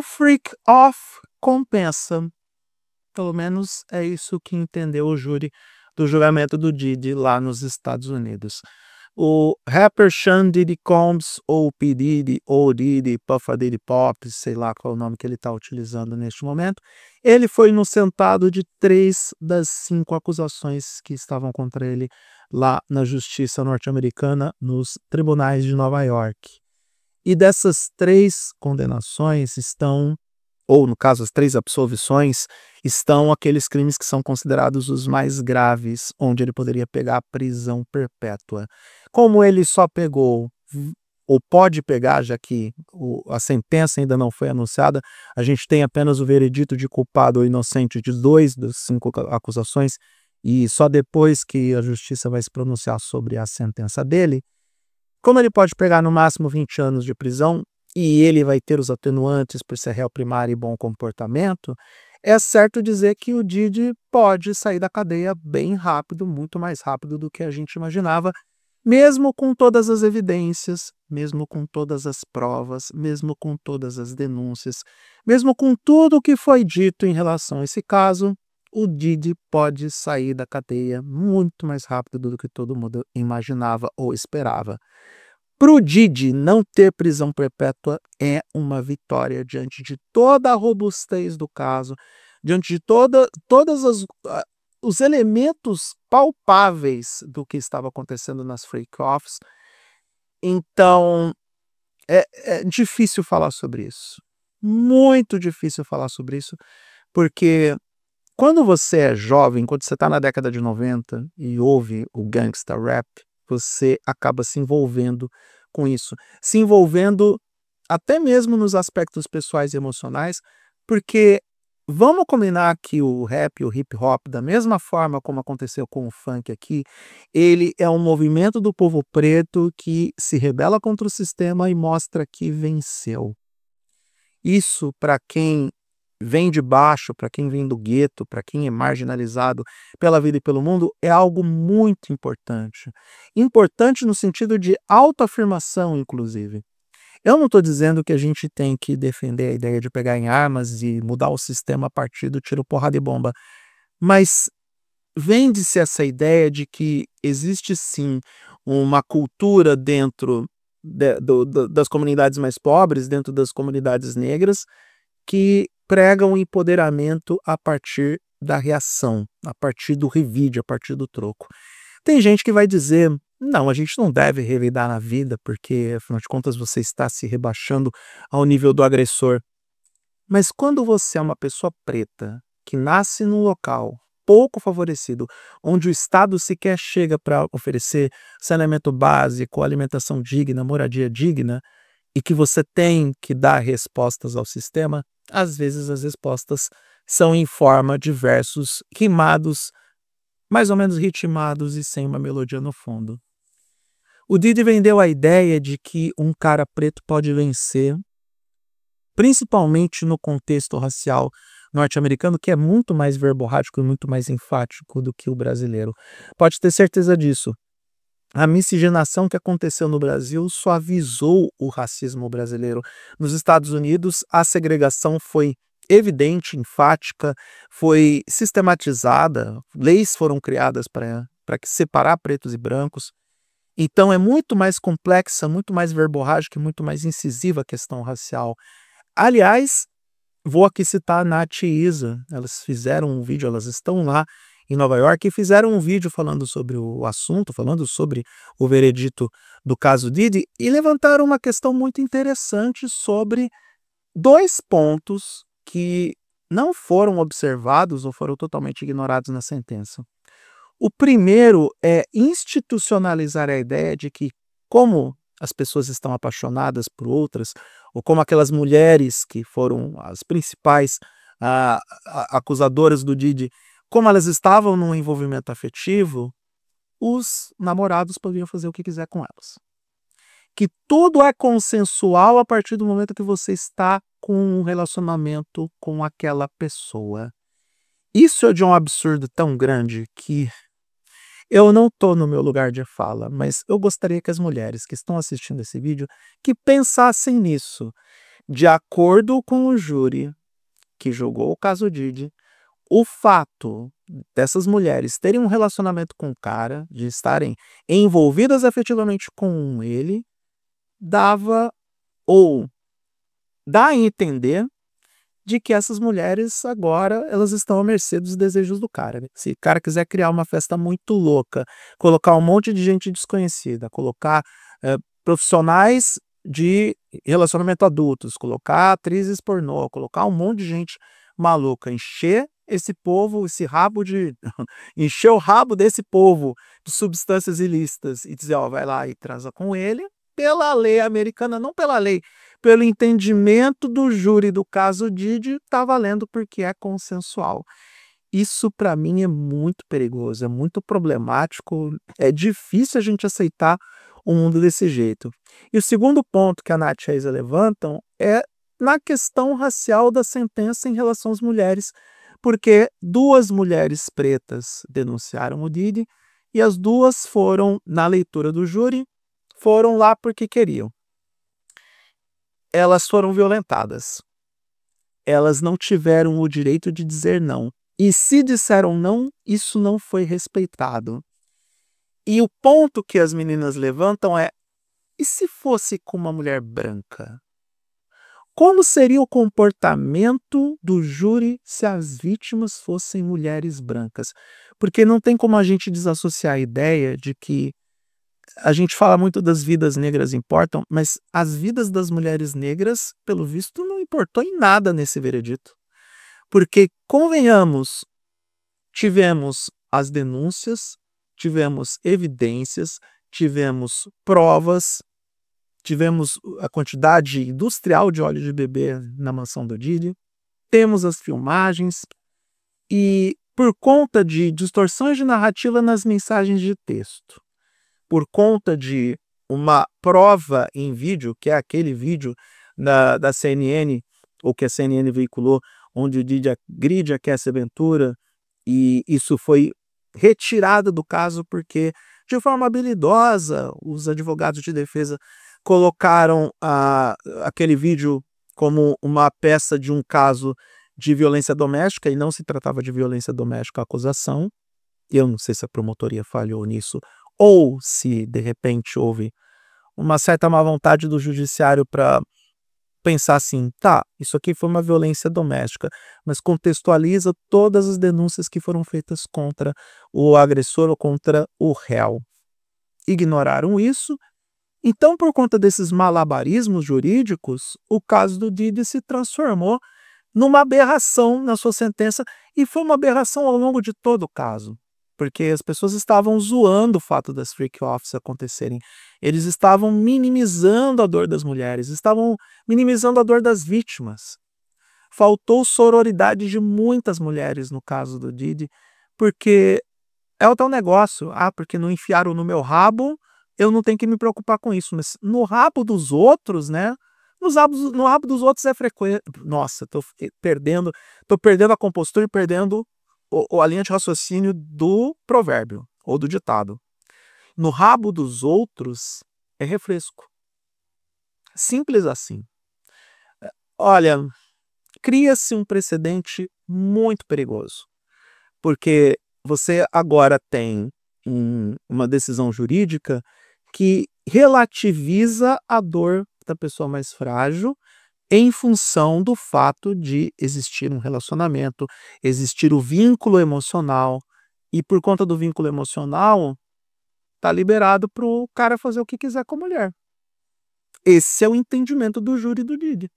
freak off compensa. Pelo menos é isso que entendeu o júri do julgamento do Diddy lá nos Estados Unidos. O rapper Sean Diddy Combs, ou P. Diddy, ou Diddy, Puff Diddy Pop, sei lá qual é o nome que ele está utilizando neste momento, ele foi inocentado de 3 das 5 acusações que estavam contra ele lá na justiça norte-americana, nos tribunais de Nova York. E dessas 3 condenações estão, ou no caso as 3 absolvições, estão aqueles crimes que são considerados os mais graves, onde ele poderia pegar prisão perpétua. Como ele só pegou, ou pode pegar, já que a sentença ainda não foi anunciada, a gente tem apenas o veredito de culpado ou inocente de 2 das 5 acusações, e só depois que a justiça vai se pronunciar sobre a sentença dele. Como ele pode pegar no máximo 20 anos de prisão, e ele vai ter os atenuantes por ser réu primário e bom comportamento, é certo dizer que o Diddy pode sair da cadeia bem rápido, muito mais rápido do que a gente imaginava, mesmo com todas as evidências, mesmo com todas as provas, mesmo com todas as denúncias, mesmo com tudo o que foi dito em relação a esse caso, o Diddy pode sair da cadeia muito mais rápido do que todo mundo imaginava ou esperava. Para o Diddy não ter prisão perpétua é uma vitória diante de toda a robustez do caso, diante de todos os elementos palpáveis do que estava acontecendo nas freak-offs. Então, é difícil falar sobre isso. Muito difícil falar sobre isso, porque quando você é jovem, quando você está na década de 90 e ouve o gangsta rap, você acaba se envolvendo com isso. Se envolvendo até mesmo nos aspectos pessoais e emocionais, porque vamos combinar que o rap, o hip hop, da mesma forma como aconteceu com o funk aqui, ele é um movimento do povo preto que se rebela contra o sistema e mostra que venceu. Isso, para quem vem de baixo, para quem vem do gueto, para quem é marginalizado pela vida e pelo mundo, é algo muito importante. Importante no sentido de autoafirmação, inclusive. Eu não estou dizendo que a gente tem que defender a ideia de pegar em armas e mudar o sistema a partir do tiro, porrada e bomba, mas vende-se essa ideia de que existe sim uma cultura dentro das comunidades mais pobres, dentro das comunidades negras, que pregam o empoderamento a partir da reação, a partir do revide, a partir do troco. Tem gente que vai dizer, não, a gente não deve revidar na vida, porque afinal de contas você está se rebaixando ao nível do agressor. Mas quando você é uma pessoa preta, que nasce num local pouco favorecido, onde o Estado sequer chega para oferecer saneamento básico, alimentação digna, moradia digna, e que você tem que dar respostas ao sistema, às vezes as respostas são em forma de versos rimados, mais ou menos ritmados e sem uma melodia no fundo. O Diddy vendeu a ideia de que um cara preto pode vencer, principalmente no contexto racial norte-americano, que é muito mais verborrágico e muito mais enfático do que o brasileiro. Pode ter certeza disso. A miscigenação que aconteceu no Brasil suavizou o racismo brasileiro. Nos Estados Unidos, a segregação foi evidente, enfática, foi sistematizada, leis foram criadas para separar pretos e brancos. Então é muito mais complexa, muito mais verborrágica e muito mais incisiva a questão racial. Aliás, vou aqui citar a Nath e Isa, elas fizeram um vídeo, elas estão lá em Nova York e fizeram um vídeo falando sobre o assunto, falando sobre o veredito do caso Diddy e levantaram uma questão muito interessante sobre 2 pontos que não foram observados ou foram totalmente ignorados na sentença. O primeiro é institucionalizar a ideia de que, como as pessoas estão apaixonadas por outras, ou como aquelas mulheres que foram as principais acusadoras do Diddy, como elas estavam num envolvimento afetivo, os namorados podiam fazer o que quiser com elas. Que tudo é consensual a partir do momento que você está com um relacionamento com aquela pessoa. Isso é de um absurdo tão grande que eu não estou no meu lugar de fala, mas eu gostaria que as mulheres que estão assistindo esse vídeo que pensassem nisso. De acordo com o júri que julgou o caso Didi, o fato dessas mulheres terem um relacionamento com o cara, de estarem envolvidas afetivamente com ele, dava ou dá a entender de que essas mulheres agora elas estão à mercê dos desejos do cara, né. Se o cara quiser criar uma festa muito louca, colocar um monte de gente desconhecida, colocar, profissionais de relacionamento adultos, colocar atrizes pornô, colocar um monte de gente maluca, encher esse povo, esse rabo de encher o rabo desse povo de substâncias ilícitas e dizer: "Ó, vai lá e transa com ele", pela lei americana, não pela lei, pelo entendimento do júri do caso Didi, tá valendo porque é consensual. Isso para mim é muito perigoso, é muito problemático, é difícil a gente aceitar um mundo desse jeito. E o segundo ponto que a Nath e a Isa levantam é na questão racial da sentença em relação às mulheres, porque 2 mulheres pretas denunciaram o Didi e as 2 foram, na leitura do júri, foram lá porque queriam. Elas foram violentadas. Elas não tiveram o direito de dizer não. E se disseram não, isso não foi respeitado. E o ponto que as meninas levantam é: e se fosse com uma mulher branca? Como seria o comportamento do júri se as vítimas fossem mulheres brancas? Porque não tem como a gente desassociar a ideia de que a gente fala muito das vidas negras importam, mas as vidas das mulheres negras, pelo visto, não importou em nada nesse veredito. Porque, convenhamos, tivemos as denúncias, tivemos evidências, tivemos provas, tivemos a quantidade industrial de óleo de bebê na mansão do Didi, temos as filmagens e, por conta de distorções de narrativa nas mensagens de texto, por conta de uma prova em vídeo, que é aquele vídeo da CNN, ou que a CNN veiculou, onde o Didi agride a Kessia Ventura, e isso foi retirado do caso porque, de forma habilidosa, os advogados de defesa colocaram aquele vídeo como uma peça de um caso de violência doméstica, e não se tratava de violência doméstica a acusação. Eu não sei se a promotoria falhou nisso ou se, de repente, houve uma certa má vontade do judiciário para pensar assim: "Tá, isso aqui foi uma violência doméstica", mas contextualiza todas as denúncias que foram feitas contra o agressor ou contra o réu. Ignoraram isso, então, por conta desses malabarismos jurídicos, o caso do Didi se transformou numa aberração na sua sentença, e foi uma aberração ao longo de todo o caso, porque as pessoas estavam zoando o fato das freak-offs acontecerem. Eles estavam minimizando a dor das mulheres, estavam minimizando a dor das vítimas. Faltou sororidade de muitas mulheres no caso do Didi, porque é o tal negócio: "Ah, porque não enfiaram no meu rabo, eu não tenho que me preocupar com isso", mas no rabo dos outros, né, no rabo dos outros é frequente. Nossa, tô perdendo a compostura e perdendo a linha de raciocínio do provérbio ou do ditado. No rabo dos outros é refresco. Simples assim. Olha, cria-se um precedente muito perigoso, porque você agora tem uma decisão jurídica que relativiza a dor da pessoa mais frágil em função do fato de existir um relacionamento, existir o vínculo emocional, e por conta do vínculo emocional, tá liberado para o cara fazer o que quiser com a mulher. Esse é o entendimento do júri do Didi.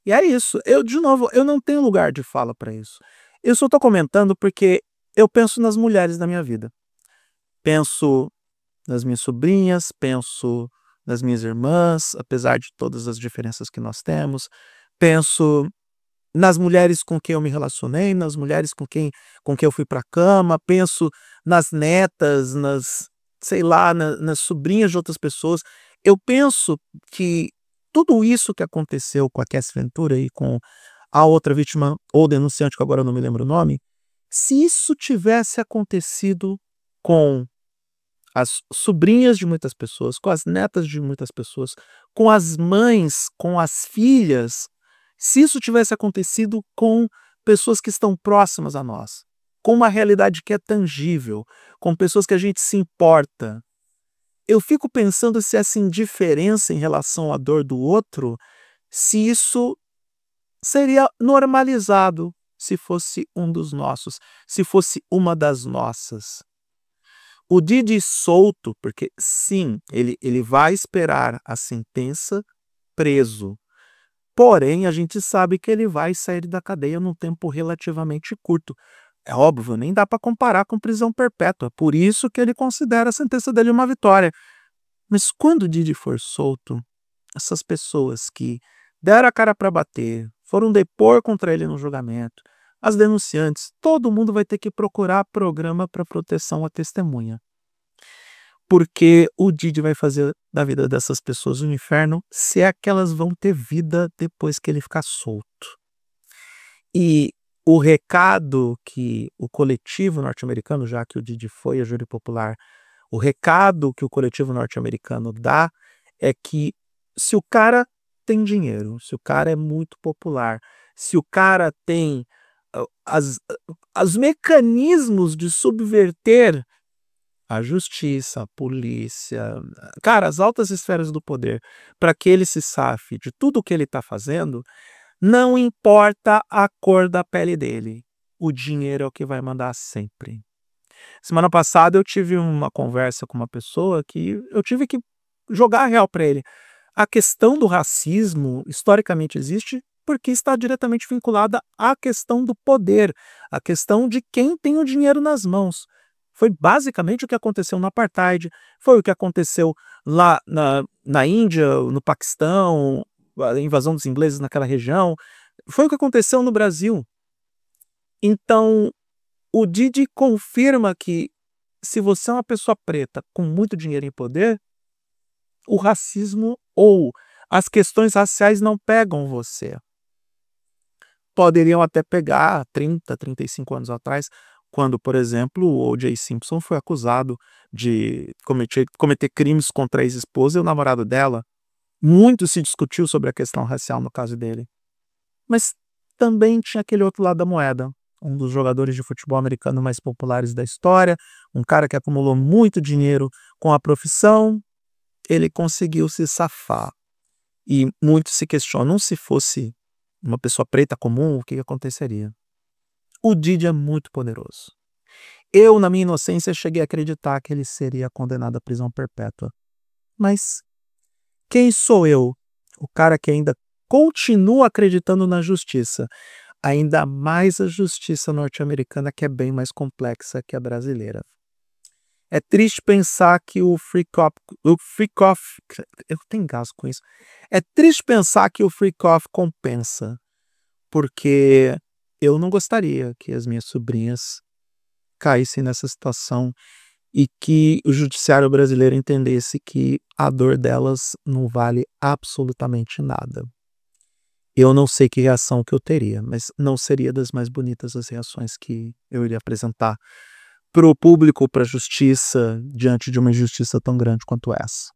E é isso. Eu, de novo, eu não tenho lugar de fala para isso. Eu só tô comentando porque eu penso nas mulheres da minha vida. Penso nas minhas sobrinhas, penso nas minhas irmãs, apesar de todas as diferenças que nós temos. Penso nas mulheres com quem eu me relacionei, nas mulheres com quem eu fui para a cama, penso nas netas, sei lá, nas sobrinhas de outras pessoas. Eu penso que tudo isso que aconteceu com a Kessia Ventura e com a outra vítima ou denunciante, que agora eu não me lembro o nome, se isso tivesse acontecido com as sobrinhas de muitas pessoas, com as netas de muitas pessoas, com as mães, com as filhas, se isso tivesse acontecido com pessoas que estão próximas a nós, com uma realidade que é tangível, com pessoas que a gente se importa, eu fico pensando se essa indiferença em relação à dor do outro, se isso seria normalizado se fosse um dos nossos, se fosse uma das nossas. O Didi solto, porque sim, ele vai esperar a sentença preso. Porém, a gente sabe que ele vai sair da cadeia num tempo relativamente curto. É óbvio, nem dá para comparar com prisão perpétua. Por isso que ele considera a sentença dele uma vitória. Mas quando o Didi for solto, essas pessoas que deram a cara para bater, foram depor contra ele no julgamento, as denunciantes, todo mundo vai ter que procurar programa para proteção à testemunha. Porque o Didi vai fazer da vida dessas pessoas um inferno, se é que elas vão ter vida depois que ele ficar solto. E o recado que o coletivo norte-americano, já que o Didi foi a júri popular, o recado que o coletivo norte-americano dá é que se o cara tem dinheiro, se o cara é muito popular, se o cara tem os mecanismos de subverter a justiça, a polícia, cara, as altas esferas do poder, para que ele se safe de tudo o que ele está fazendo, não importa a cor da pele dele, o dinheiro é o que vai mandar sempre. Semana passada eu tive uma conversa com uma pessoa que eu tive que jogar a real para ele. A questão do racismo historicamente existe porque está diretamente vinculada à questão do poder, à questão de quem tem o dinheiro nas mãos. Foi basicamente o que aconteceu no Apartheid, foi o que aconteceu lá na Índia, no Paquistão, a invasão dos ingleses naquela região, foi o que aconteceu no Brasil. Então, o Didi confirma que se você é uma pessoa preta com muito dinheiro e poder, o racismo ou as questões raciais não pegam você. Poderiam até pegar 30, 35 anos atrás, quando, por exemplo, o O.J. Simpson foi acusado de cometer crimes contra a ex-esposa e o namorado dela. Muito se discutiu sobre a questão racial no caso dele. Mas também tinha aquele outro lado da moeda. Um dos jogadores de futebol americano mais populares da história, um cara que acumulou muito dinheiro com a profissão, ele conseguiu se safar. E muitos se questionam se fosse uma pessoa preta comum, o que aconteceria. O Didi é muito poderoso. Eu, na minha inocência, cheguei a acreditar que ele seria condenado à prisão perpétua. Mas quem sou eu? O cara que ainda continua acreditando na justiça. Ainda mais a justiça norte-americana, que é bem mais complexa que a brasileira. É triste pensar que o free coffee, eu tenho engasgo com isso. É triste pensar que o free coffee compensa, porque eu não gostaria que as minhas sobrinhas caíssem nessa situação e que o judiciário brasileiro entendesse que a dor delas não vale absolutamente nada. Eu não sei que reação que eu teria, mas não seria das mais bonitas as reações que eu iria apresentar para o público, para a justiça, diante de uma injustiça tão grande quanto essa.